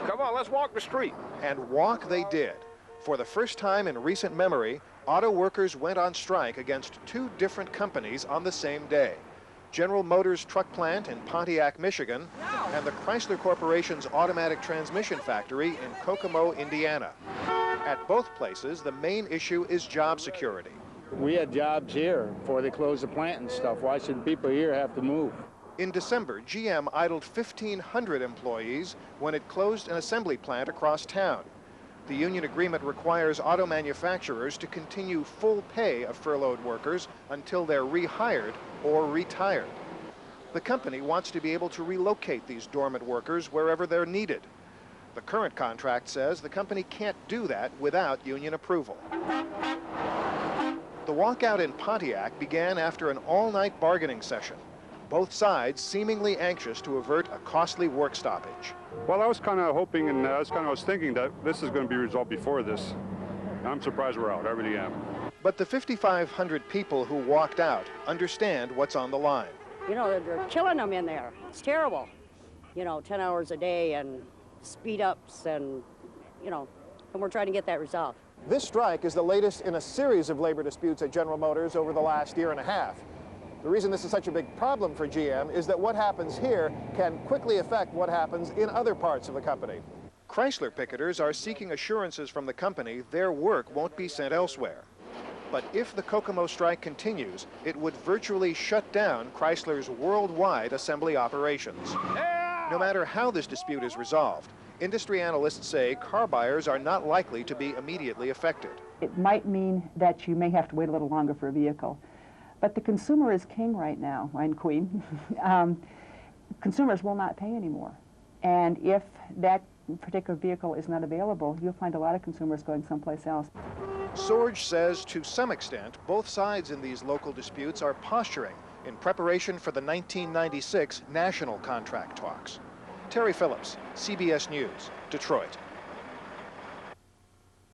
Come on, let's walk the street. And walk they did. For the first time in recent memory, auto workers went on strike against two different companies on the same day. General Motors truck plant in Pontiac, Michigan, and the Chrysler Corporation's automatic transmission factory in Kokomo, Indiana. At both places, the main issue is job security. We had jobs here before they closed the plant and stuff. Why should people here have to move? In December, GM idled 1,500 employees when it closed an assembly plant across town. The union agreement requires auto manufacturers to continue full pay of furloughed workers until they're rehired or retired. The company wants to be able to relocate these dormant workers wherever they're needed. The current contract says the company can't do that without union approval. The walkout in Pontiac began after an all-night bargaining session. Both sides seemingly anxious to avert a costly work stoppage. Well, I was kind of hoping and I was thinking that this is going to be resolved before this. I'm surprised we're out. I really am. But the 5,500 people who walked out understand what's on the line. You know, they're killing them in there. It's terrible. You know, 10 hours a day and speed ups and, you know, and we're trying to get that resolved. This strike is the latest in a series of labor disputes at General Motors over the last year and a half. The reason this is such a big problem for GM is that what happens here can quickly affect what happens in other parts of the company. Chrysler picketers are seeking assurances from the company their work won't be sent elsewhere. But if the Kokomo strike continues, it would virtually shut down Chrysler's worldwide assembly operations. No matter how this dispute is resolved, industry analysts say car buyers are not likely to be immediately affected. It might mean that you may have to wait a little longer for a vehicle. But the consumer is king right now, and queen. Consumers will not pay anymore. And if that particular vehicle is not available, you'll find a lot of consumers going someplace else. Sorge says to some extent, both sides in these local disputes are posturing in preparation for the 1996 national contract talks. Terry Phillips, CBS News, Detroit.